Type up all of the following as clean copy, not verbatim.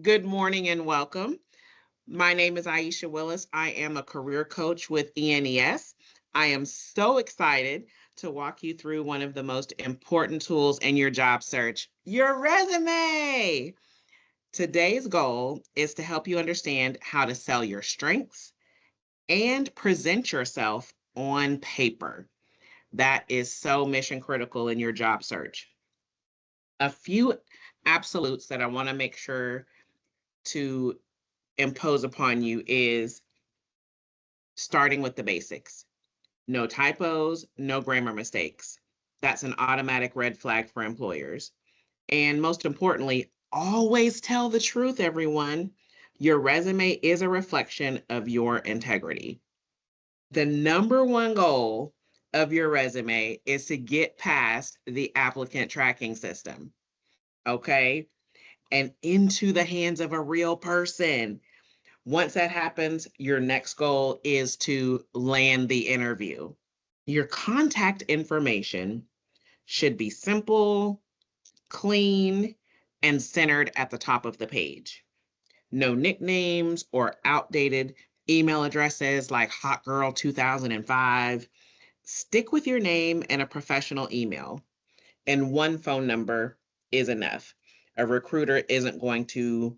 Good morning and welcome. My name is Aisha Willis. I am a career coach with E&ES. I am so excited to walk you through one of the most important tools in your job search, your resume. Today's goal is to help you understand how to sell your strengths and present yourself on paper. That is so mission critical in your job search. A few absolutes that I want to make sure to impose upon you is starting with the basics. No typos, no grammar mistakes. That's an automatic red flag for employers. And most importantly, always tell the truth, everyone. Your resume is a reflection of your integrity. The number one goal of your resume is to get past the applicant tracking system, okay? And into the hands of a real person. Once that happens, your next goal is to land the interview. Your contact information should be simple, clean, and centered at the top of the page. No nicknames or outdated email addresses like hotgirl2005. Stick with your name and a professional email, and one phone number is enough. A recruiter isn't going to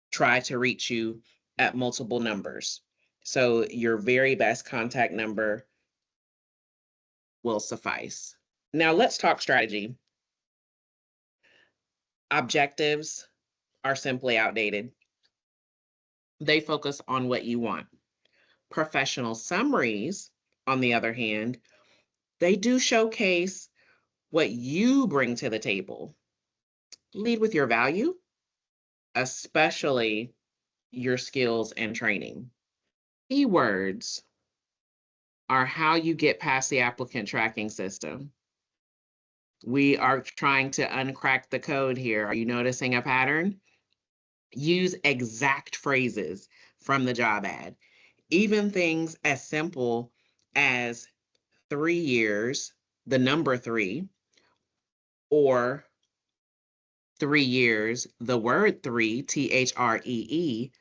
try to reach you at multiple numbers. So your very best contact number will suffice. Now let's talk strategy. Objectives are simply outdated. They focus on what you want. Professional summaries, on the other hand, they do showcase what you bring to the table. Lead with your value, especially your skills and training. Keywords are how you get past the applicant tracking system. We are trying to uncrack the code here. Are you noticing a pattern? Use exact phrases from the job ad. Even things as simple as 3 years, the number three, or 3 years, the word three, THREE,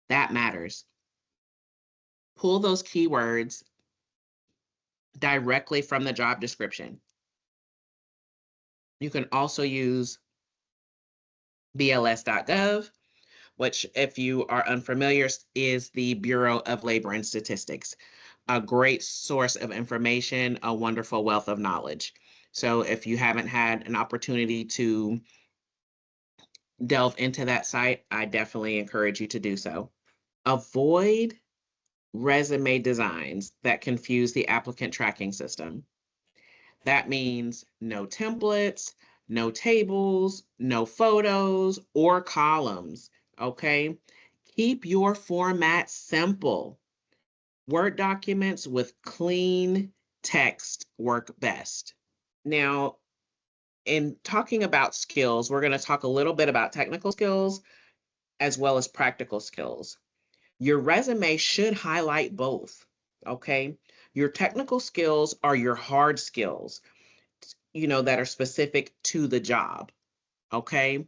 that matters. Pull those keywords directly from the job description. You can also use BLS.gov, which, if you are unfamiliar, is the Bureau of Labor and Statistics. A great source of information, a wonderful wealth of knowledge. So if you haven't had an opportunity to delve into that site, I definitely encourage you to do so. Avoid resume designs that confuse the applicant tracking system. That means no templates, no tables, no photos or columns, okay? Keep your format simple. Word documents with clean text work best. Now, in talking about skills, we're going to talk a little bit about technical skills as well as practical skills. Your resume should highlight both, okay? Your technical skills are your hard skills, that are specific to the job, okay?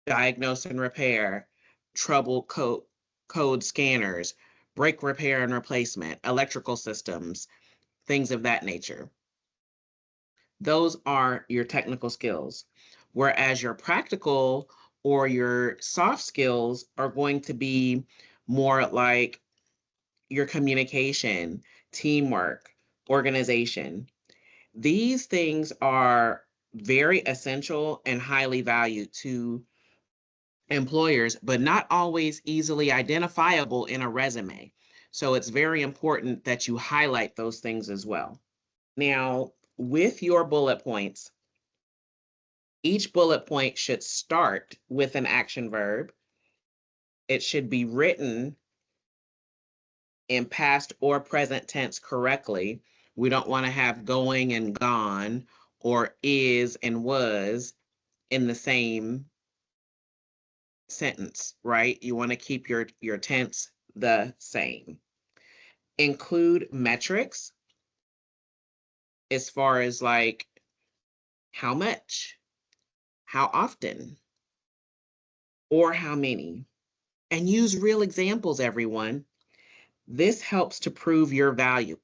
Diagnose and repair, trouble code scanners, brake repair and replacement, electrical systems, things of that nature. Those are your technical skills. Whereas your practical or your soft skills are going to be more like your communication, teamwork, organization. These things are very essential and highly valued to employers, but not always easily identifiable in a resume. So it's very important that you highlight those things as well. Now, with your bullet points, each bullet point should start with an action verb. It should be written in past or present tense correctly. We don't want to have going and gone or is and was in the same sentence, right? You want to keep your tense the same. Include metrics as far as like how much, how often, or how many. And use real examples, everyone. This helps to prove your value,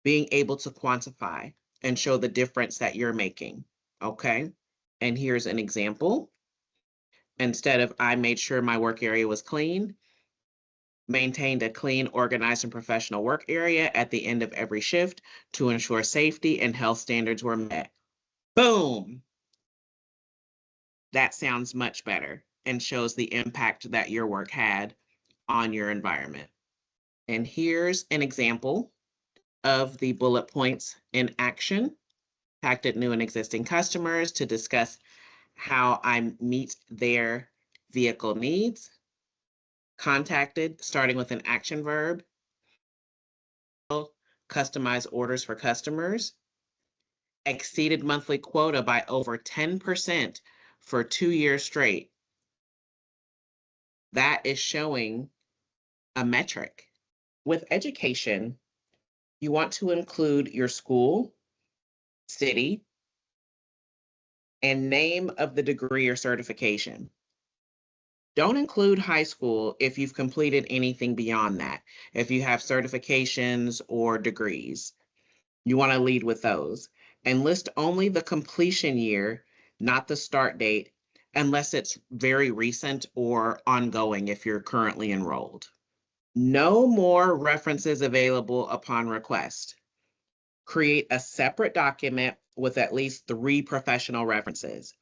being able to quantify and show the difference that you're making. Okay. And here's an example. Instead of I made sure my work area was clean, maintained a clean, organized, and professional work area at the end of every shift to ensure safety and health standards were met. Boom! That sounds much better and shows the impact that your work had on your environment. And here's an example of the bullet points in action. Contacted new and existing customers to discuss how I meet their vehicle needs. Contacted, starting with an action verb. Customize orders for customers. Exceeded monthly quota by over 10% for 2 years straight. That is showing a metric. With education, you want to include your school, city, and name of the degree or certification. Don't include high school if you've completed anything beyond that. If you have certifications or degrees, you want to lead with those. And list only the completion year, not the start date, unless it's very recent or ongoing if you're currently enrolled. No more references available upon request. Create a separate document with at least 3 professional references.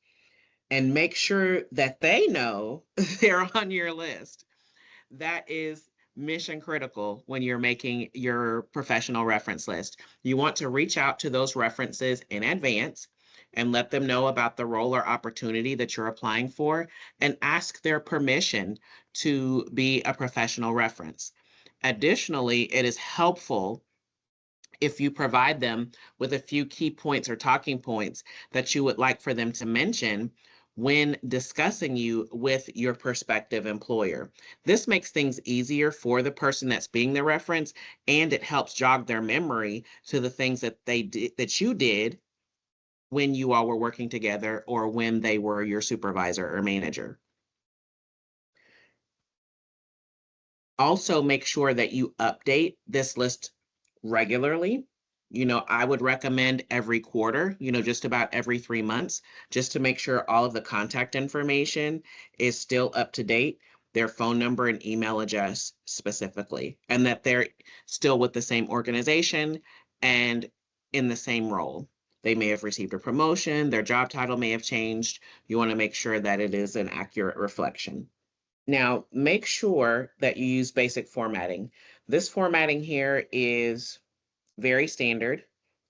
And make sure that they know they're on your list. That is mission critical when you're making your professional reference list. You want to reach out to those references in advance and let them know about the role or opportunity that you're applying for and ask their permission to be a professional reference. Additionally, it is helpful if you provide them with a few key points or talking points that you would like for them to mention when discussing you with your prospective employer. This makes things easier for the person that's being the reference, and it helps jog their memory to the things that they did, that you did when you all were working together or when they were your supervisor or manager. Also, make sure that you update this list regularly. I would recommend every quarter, just about every 3 months, just to make sure all of the contact information is still up to date, their phone number and email address specifically, and that they're still with the same organization and in the same role. They may have received a promotion, their job title may have changed. You want to make sure that it is an accurate reflection. Now, make sure that you use basic formatting. This formatting here is very standard.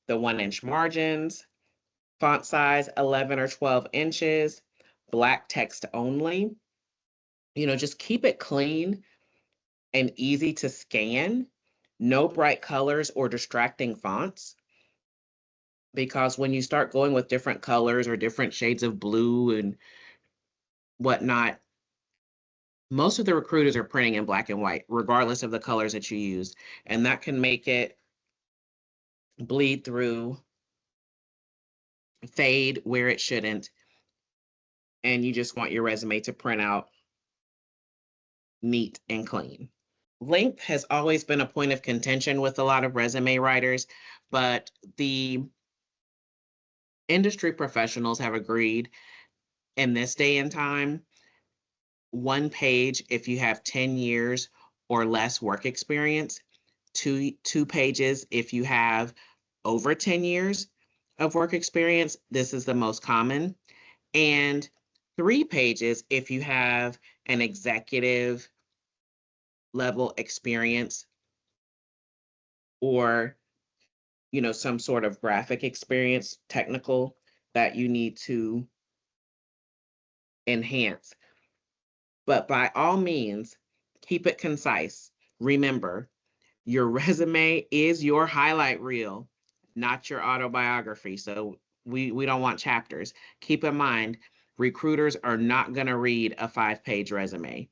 The 1-inch margins, font size 11 or 12 inches, black text only. Just keep it clean and easy to scan. No bright colors or distracting fonts. Because when you start going with different colors or different shades of blue and whatnot, most of the recruiters are printing in black and white, regardless of the colors that you use. And that can make it bleed through, fade where it shouldn't. And you just want your resume to print out neat and clean. Length has always been a point of contention with a lot of resume writers, but the industry professionals have agreed in this day and time, 1 page if you have 10 years or less work experience, two pages if you have over 10 years of work experience. This is the most common. And 3 pages if you have an executive level experience or some sort of graphic experience, technical, that you need to enhance. But by all means, keep it concise. Remember, your resume is your highlight reel, not your autobiography. So we don't want chapters. Keep in mind, recruiters are not going to read a 5-page resume.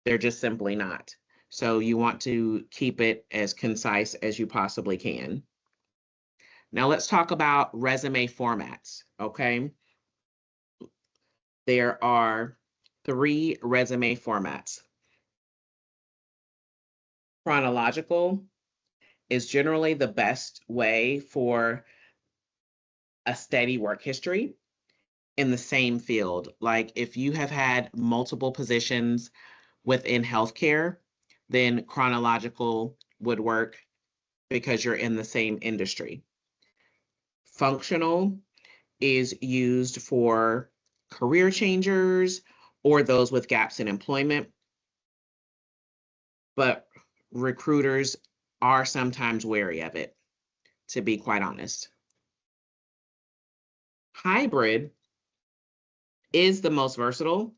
They're just simply not. So you want to keep it as concise as you possibly can. Now let's talk about resume formats, okay? There are 3 resume formats. Chronological is generally the best way for a steady work history in the same field. Like if you have had multiple positions within healthcare, then chronological would work because you're in the same industry. Functional is used for career changers or those with gaps in employment, but recruiters are sometimes wary of it, to be quite honest. Hybrid is the most versatile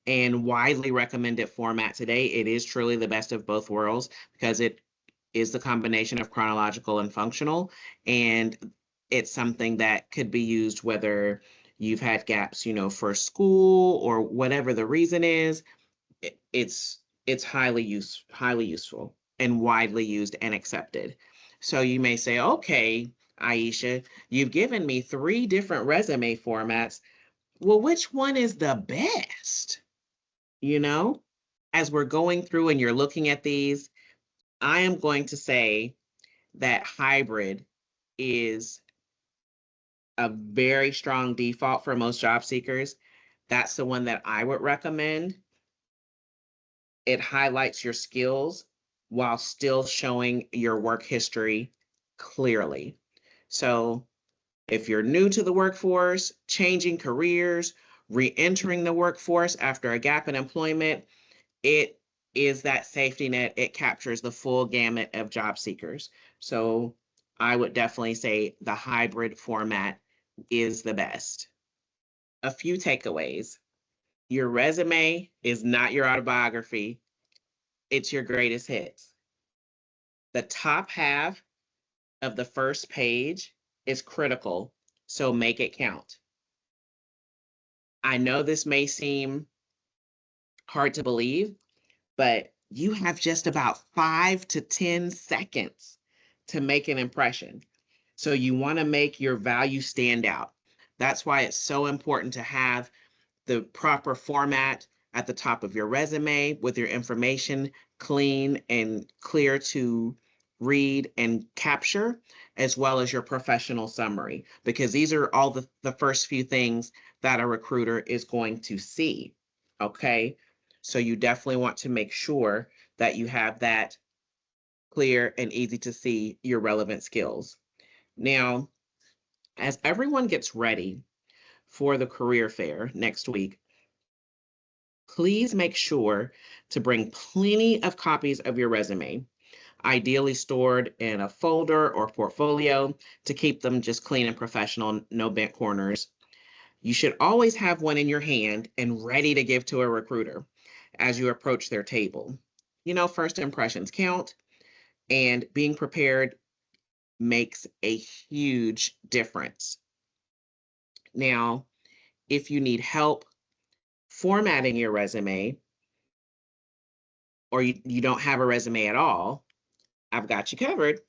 and widely recommended format today. It is truly the best of both worlds because it is the combination of chronological and functional, and it's something that could be used whether you've had gaps, for school or whatever the reason is. It's highly useful and widely used and accepted. So you may say, okay, Aisha, you've given me 3 different resume formats. Well, which one is the best? As we're going through and you're looking at these, I am going to say that hybrid is a very strong default for most job seekers. That's the one that I would recommend. It highlights your skills while still showing your work history clearly. So if you're new to the workforce, changing careers, re-entering the workforce after a gap in employment, it is that safety net. It captures the full gamut of job seekers. So I would definitely say the hybrid format is the best. A few takeaways. Your resume is not your autobiography. It's your greatest hits. The top half of the first page is critical, so make it count. I know this may seem hard to believe, but you have just about 5 to 10 seconds to make an impression. So you want to make your value stand out. That's why it's so important to have the proper format at the top of your resume with your information clean and clear to read and capture, as well as your professional summary, because these are all the first few things that a recruiter is going to see. Okay. So you definitely want to make sure that you have that clear and easy to see your relevant skills. Now, as everyone gets ready for the career fair next week, please make sure to bring plenty of copies of your resume, ideally stored in a folder or portfolio to keep them just clean and professional, no bent corners. You should always have one in your hand and ready to give to a recruiter as you approach their table. First impressions count, and being prepared makes a huge difference. Now, if you need help formatting your resume, or you don't have a resume at all, I've got you covered.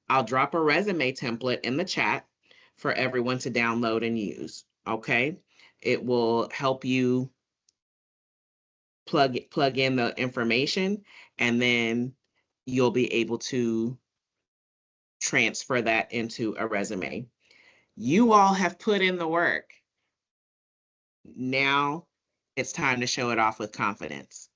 I'll drop a resume template in the chat for everyone to download and use, okay? It will help you plug in the information, and then you'll be able to transfer that into a resume. You all have put in the work. Now it's time to show it off with confidence.